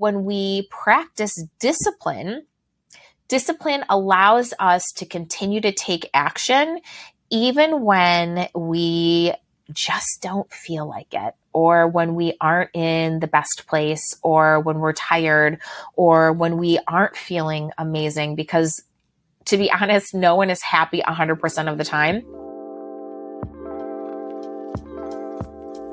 when we practice discipline, discipline allows us to continue to take action even when we just don't feel like it, or when we aren't in the best place, or when we're tired, or when we aren't feeling amazing. Because to be honest, no one is happy 100% of the time.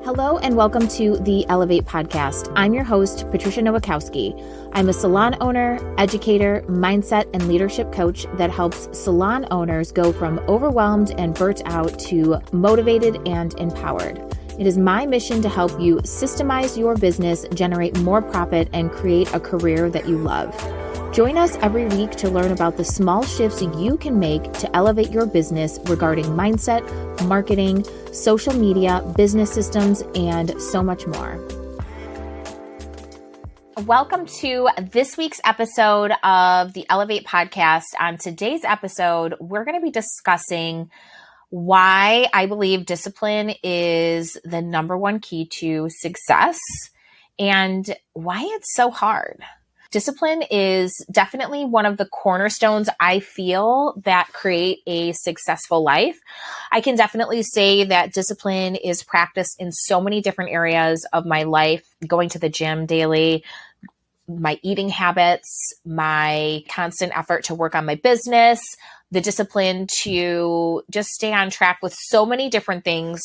Hello and welcome to the Elevate podcast. I'm your host, Patricia Nowakowski. I'm a salon owner, educator, mindset, and leadership coach that helps salon owners go from overwhelmed and burnt out to motivated and empowered. It is my mission to help you systemize your business, generate more profit, and create a career that you love. Join us every week to learn about the small shifts you can make to elevate your business regarding mindset, marketing, social media, business systems, and so much more. Welcome to this week's episode of the Elevate podcast. On today's episode, we're going to be discussing why I believe discipline is the number one key to success and why it's so hard. Discipline is definitely one of the cornerstones I feel that create a successful life. I can definitely say that discipline is practiced in so many different areas of my life, going to the gym daily, my eating habits, my constant effort to work on my business, the discipline to just stay on track with so many different things.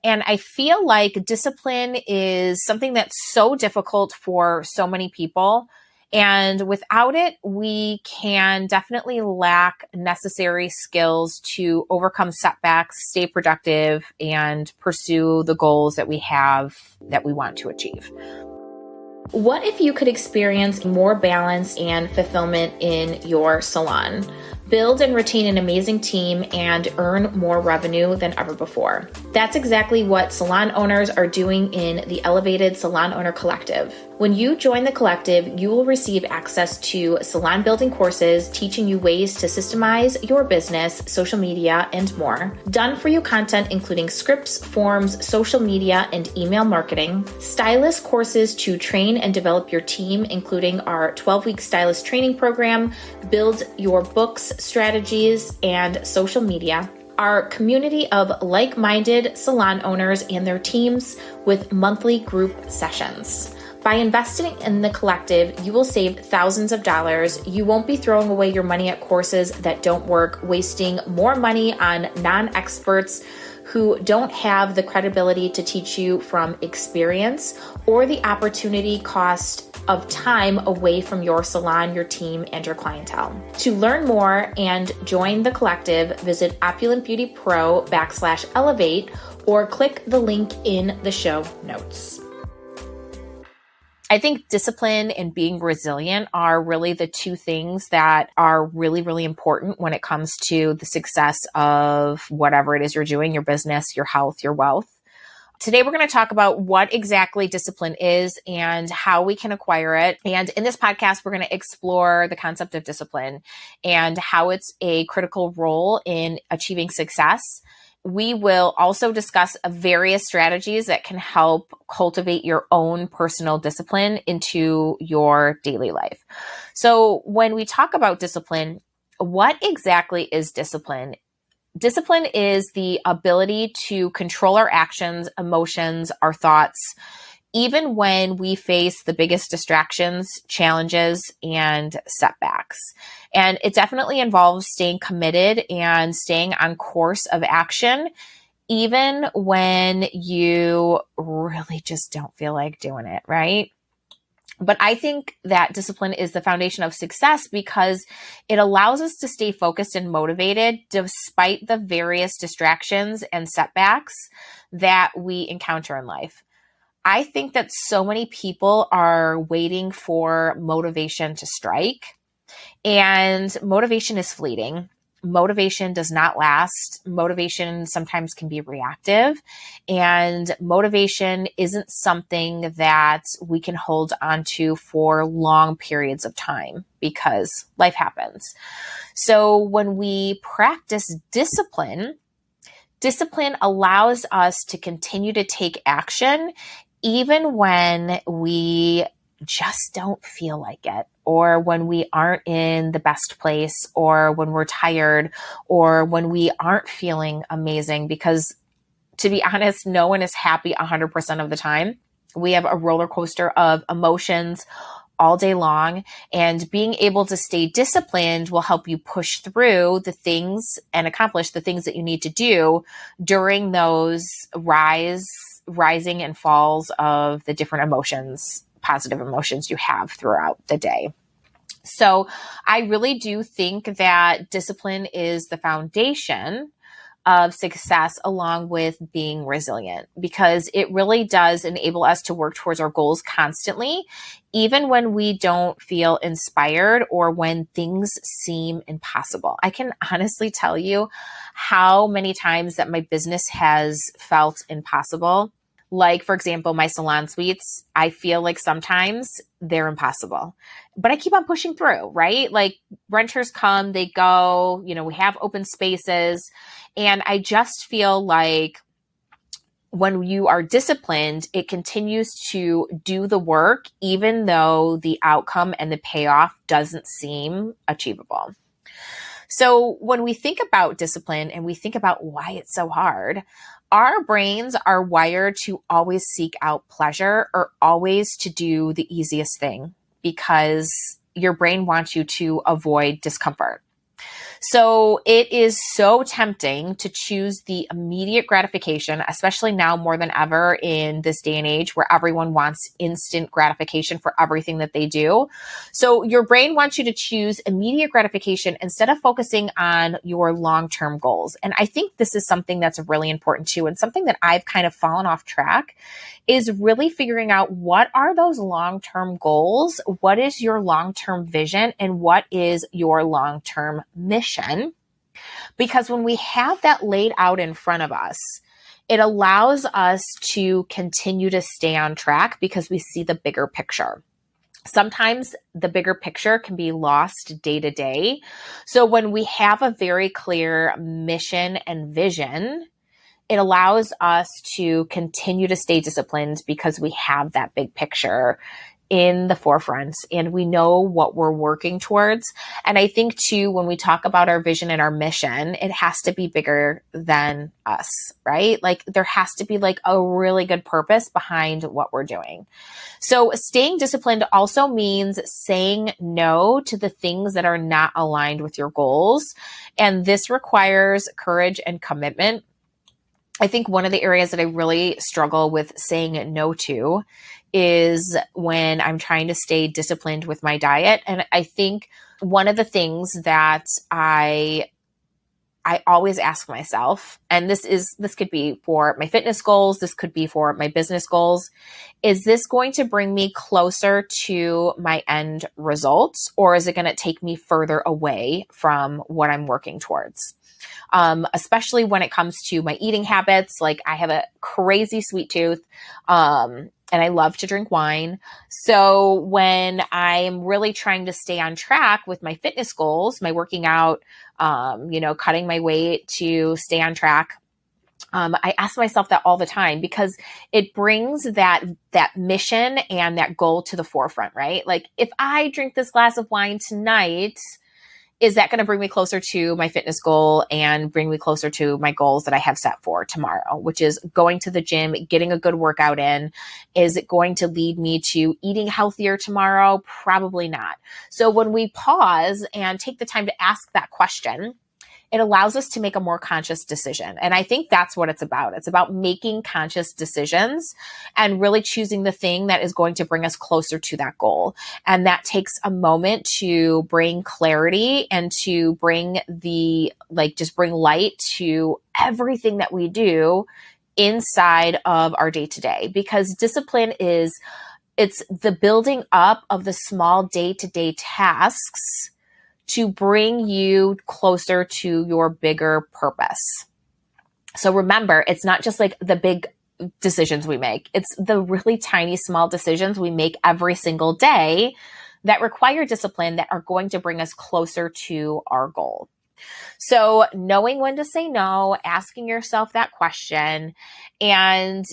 And I feel like discipline is something that's so difficult for so many people. And without it, we can definitely lack necessary skills to overcome setbacks, stay productive, and pursue the goals that we have that we want to achieve. What if you could experience more balance and fulfillment in your salon? Build and retain an amazing team and earn more revenue than ever before. That's exactly what salon owners are doing in the Elevated Salon Owner Collective. When you join the collective, you will receive access to salon building courses teaching you ways to systemize your business, social media, and more. Done for you content including scripts, forms, social media, and email marketing. Stylist courses to train and develop your team, including our 12-week stylist training program, build your books, strategies, and social media. Our community of like-minded salon owners and their teams with monthly group sessions. By investing in the collective, you will save thousands of dollars. You won't be throwing away your money at courses that don't work, wasting more money on non-experts who don't have the credibility to teach you from experience, or the opportunity cost of time away from your salon, your team, and your clientele. To learn more and join the collective, visit opulentbeautypro.com/elevate or click the link in the show notes. I think discipline and being resilient are really the two things that are really, really important when it comes to the success of whatever it is you're doing, your business, your health, your wealth. Today, we're going to talk about what exactly discipline is and how we can acquire it. And in this podcast, we're going to explore the concept of discipline and how it's a critical role in achieving success. We will also discuss various strategies that can help cultivate your own personal discipline into your daily life. So when we talk about discipline, what exactly is discipline? Discipline is the ability to control our actions, emotions, our thoughts, even when we face the biggest distractions, challenges, and setbacks. And it definitely involves staying committed and staying on course of action, even when you really just don't feel like doing it, right? But I think that discipline is the foundation of success because it allows us to stay focused and motivated despite the various distractions and setbacks that we encounter in life. I think that so many people are waiting for motivation to strike, and motivation is fleeting. Motivation does not last. Motivation sometimes can be reactive, and motivation isn't something that we can hold onto for long periods of time because life happens. So when we practice discipline, discipline allows us to continue to take action even when we just don't feel like it, or when we aren't in the best place, or when we're tired, or when we aren't feeling amazing. Because to be honest, no one is happy 100% of the time. We have a roller coaster of emotions all day long, and being able to stay disciplined will help you push through the things and accomplish the things that you need to do during those rising and falls of the different emotions, positive emotions you have throughout the day. So I really do think that discipline is the foundation of success, along with being resilient, because it really does enable us to work towards our goals constantly, even when we don't feel inspired or when things seem impossible. I can honestly tell you how many times that my business has felt impossible. Like, for example, my salon suites, I feel like sometimes they're impossible, but I keep on pushing through, right? Like, renters come, they go, we have open spaces. And I just feel like when you are disciplined, it continues to do the work, even though the outcome and the payoff doesn't seem achievable. So when we think about discipline and we think about why it's so hard, our brains are wired to always seek out pleasure, or always to do the easiest thing, because your brain wants you to avoid discomfort. So it is so tempting to choose the immediate gratification, especially now more than ever in this day and age where everyone wants instant gratification for everything that they do. So your brain wants you to choose immediate gratification instead of focusing on your long-term goals. And I think this is something that's really important too, and something that I've kind of fallen off track is really figuring out, what are those long-term goals? What is your long-term vision? And what is your long-term mission? Because when we have that laid out in front of us, it allows us to continue to stay on track because we see the bigger picture. Sometimes the bigger picture can be lost day to day. So when we have a very clear mission and vision, it allows us to continue to stay disciplined because we have that big picture in the forefront and we know what we're working towards. And I think too, when we talk about our vision and our mission, it has to be bigger than us, right? Like, there has to be like a really good purpose behind what we're doing. So staying disciplined also means saying no to the things that are not aligned with your goals. And this requires courage and commitment. I think one of the areas that I really struggle with saying no to is when I'm trying to stay disciplined with my diet. And I think one of the things that I always ask myself, and this could be for my fitness goals, this could be for my business goals, is this going to bring me closer to my end results, or is it going to take me further away from what I'm working towards? Especially when it comes to my eating habits. Like, I have a crazy sweet tooth, and I love to drink wine. So when I'm really trying to stay on track with my fitness goals, my working out, cutting my weight to stay on track, I ask myself that all the time because it brings that mission and that goal to the forefront, right? Like, if I drink this glass of wine tonight, is that going to bring me closer to my fitness goal and bring me closer to my goals that I have set for tomorrow, which is going to the gym, getting a good workout in? Is it going to lead me to eating healthier tomorrow? Probably not. So when we pause and take the time to ask that question, it allows us to make a more conscious decision. And I think that's what it's about. It's about making conscious decisions and really choosing the thing that is going to bring us closer to that goal. And that takes a moment to bring clarity and to bring bring light to everything that we do inside of our day-to-day. Because discipline it's the building up of the small day-to-day tasks to bring you closer to your bigger purpose. So remember, it's not just like the big decisions we make. It's the really tiny, small decisions we make every single day that require discipline that are going to bring us closer to our goal. So knowing when to say no, asking yourself that question, and,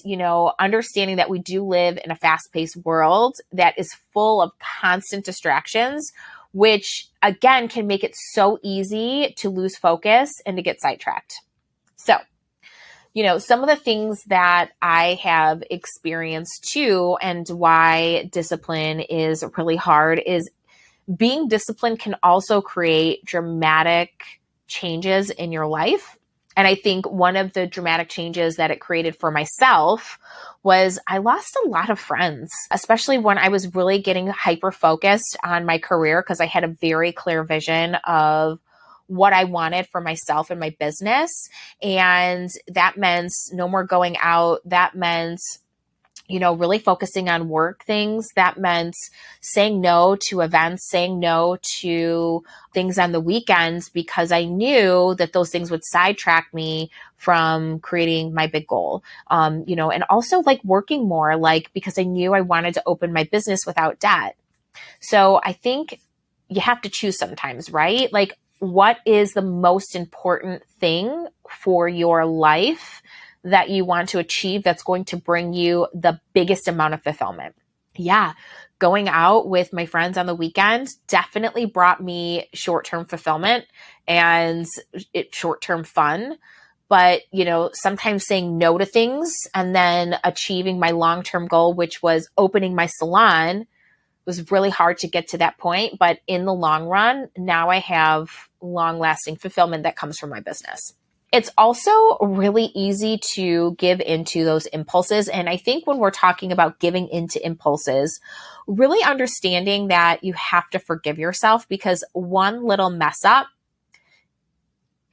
understanding that we do live in a fast-paced world that is full of constant distractions, which again can make it so easy to lose focus and to get sidetracked. So, some of the things that I have experienced too, and why discipline is really hard, is being disciplined can also create dramatic changes in your life. And I think one of the dramatic changes that it created for myself was I lost a lot of friends, especially when I was really getting hyper focused on my career, because I had a very clear vision of what I wanted for myself and my business. And that meant no more going out. That meant really focusing on work things. That meant saying no to events, saying no to things on the weekends, because I knew that those things would sidetrack me from creating my big goal. And also like working more, because I knew I wanted to open my business without debt. So I think you have to choose sometimes, right? Like, what is the most important thing for your life that you want to achieve that's going to bring you the biggest amount of fulfillment? Yeah, going out with my friends on the weekend definitely brought me short-term fulfillment and short-term fun. But, sometimes saying no to things and then achieving my long-term goal, which was opening my salon, was really hard to get to that point. But in the long run, now I have long-lasting fulfillment that comes from my business. It's also really easy to give into those impulses. And I think when we're talking about giving into impulses, really understanding that you have to forgive yourself, because one little mess up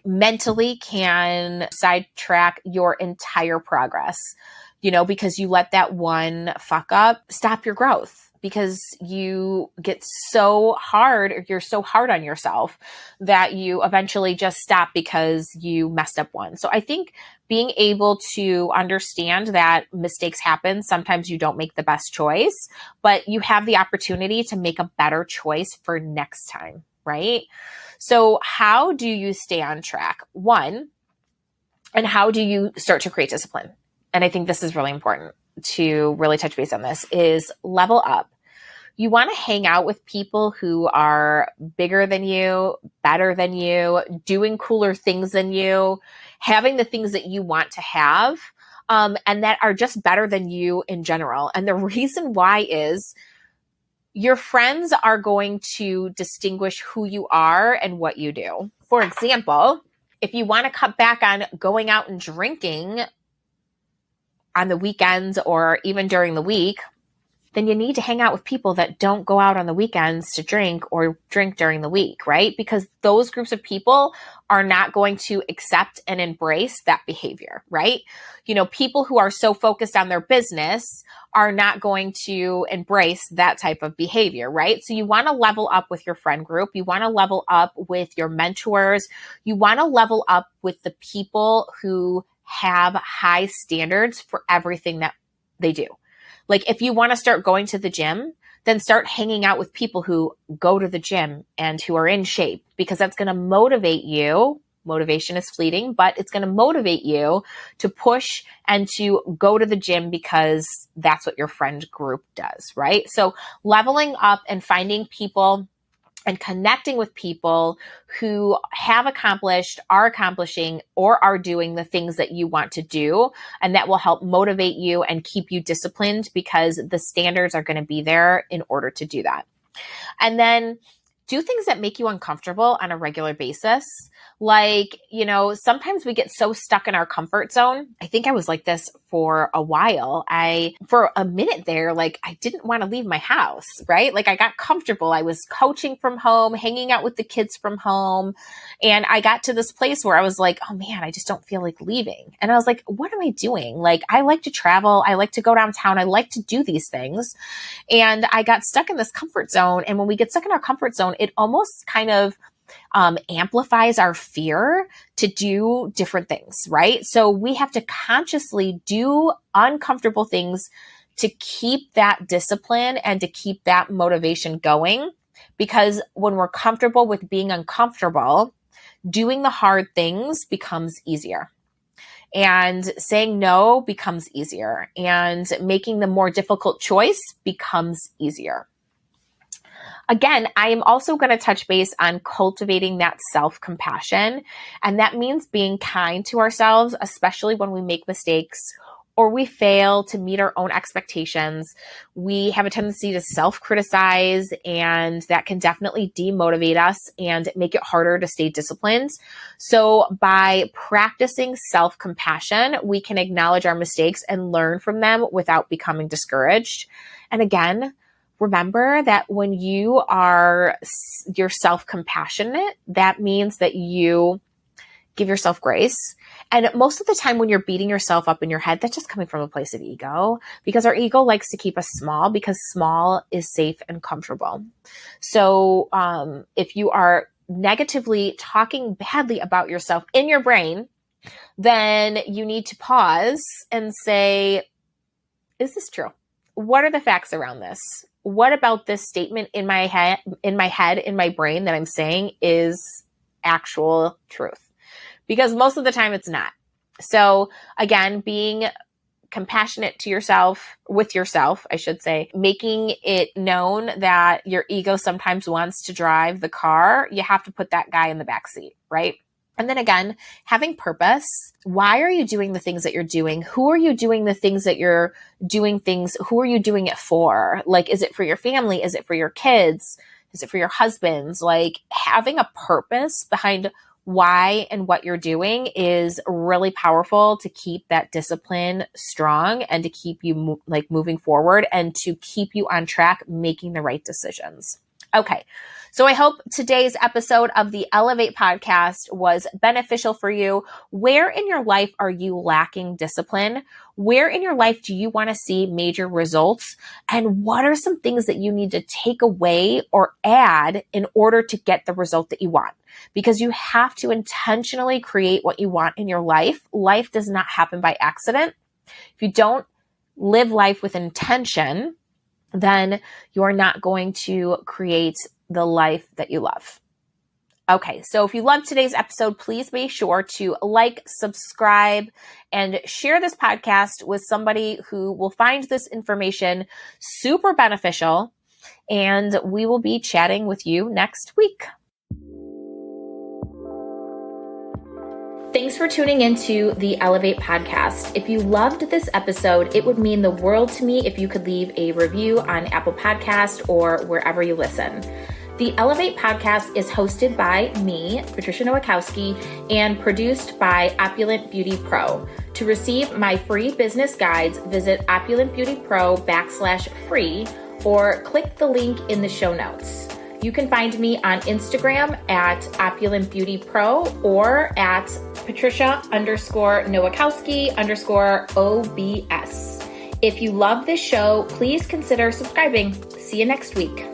mentally can sidetrack your entire progress, because you let that one fuck up stop your growth. Because you get so hard, or you're so hard on yourself that you eventually just stop because you messed up one. So I think being able to understand that mistakes happen, sometimes you don't make the best choice, but you have the opportunity to make a better choice for next time, right? So how do you stay on track? One, and how do you start to create discipline? And I think this is really important to really touch base on this, is level up. You want to hang out with people who are bigger than you, better than you, doing cooler things than you, having the things that you want to have, and that are just better than you in general. And the reason why is your friends are going to distinguish who you are and what you do. For example, if you want to cut back on going out and drinking on the weekends or even during the week, then you need to hang out with people that don't go out on the weekends to drink or drink during the week, right? Because those groups of people are not going to accept and embrace that behavior, right? People who are so focused on their business are not going to embrace that type of behavior, right? So you want to level up with your friend group. You want to level up with your mentors. You want to level up with the people who have high standards for everything that they do. Like, if you want to start going to the gym, then start hanging out with people who go to the gym and who are in shape, because that's going to motivate you. Motivation is fleeting, but it's going to motivate you to push and to go to the gym because that's what your friend group does, right? So leveling up and finding people and connecting with people who have accomplished, are accomplishing, or are doing the things that you want to do. And that will help motivate you and keep you disciplined, because the standards are going to be there in order to do that. And then do things that make you uncomfortable on a regular basis. Like, sometimes we get so stuck in our comfort zone. I think I was like this for a while. For a minute there, I didn't want to leave my house, right? I got comfortable. I was coaching from home, hanging out with the kids from home. And I got to this place where I was like, oh man, I just don't feel like leaving. And I was like, what am I doing? I like to travel. I like to go downtown. I like to do these things. And I got stuck in this comfort zone. And when we get stuck in our comfort zone, it almost kind of amplifies our fear to do different things, right? So we have to consciously do uncomfortable things to keep that discipline and to keep that motivation going. Because when we're comfortable with being uncomfortable, Doing the hard things becomes easier. And saying no becomes easier. And making the more difficult choice becomes easier. Again, I am also going to touch base on cultivating that self-compassion. And that means being kind to ourselves, especially when we make mistakes or we fail to meet our own expectations. We have a tendency to self-criticize, and that can definitely demotivate us and make it harder to stay disciplined. So by practicing self-compassion, we can acknowledge our mistakes and learn from them without becoming discouraged. And again, remember that when you're self-compassionate, that means that you give yourself grace. And most of the time when you're beating yourself up in your head, that's just coming from a place of ego, because our ego likes to keep us small because small is safe and comfortable. So if you are negatively talking badly about yourself in your brain, then you need to pause and say, is this true? What are the facts around this? What about this statement in my head, in my brain that I'm saying is actual truth? Because most of the time it's not. So again, being compassionate to yourself, with yourself, I should say, making it known that your ego sometimes wants to drive the car, you have to put that guy in the back seat, right? And then again, having purpose. Why are you doing the things that you're doing? Who are you doing the things that you're doing things? Who are you doing it for? Like, is it for your family? Is it for your kids? Is it for your husbands? Like, having a purpose behind why and what you're doing is really powerful to keep that discipline strong and to keep you moving forward and to keep you on track, making the right decisions. Okay. So I hope today's episode of the Elevate podcast was beneficial for you. Where in your life are you lacking discipline? Where in your life do you want to see major results? And what are some things that you need to take away or add in order to get the result that you want? Because you have to intentionally create what you want in your life. Life does not happen by accident. If you don't live life with intention, then you're not going to create the life that you love. Okay, so if you loved today's episode, please be sure to like, subscribe, and share this podcast with somebody who will find this information super beneficial. And we will be chatting with you next week. Thanks for tuning into the Elevate podcast. If you loved this episode, it would mean the world to me if you could leave a review on Apple Podcast or wherever you listen. The Elevate podcast is hosted by me, Patricia Nowakowski, and produced by Opulent Beauty Pro. To receive my free business guides, visit opulentbeautypro.com/free or click the link in the show notes. You can find me on Instagram at opulentbeautypro or at Patricia_Nowakowski_OBS. If you love this show, please consider subscribing. See you next week.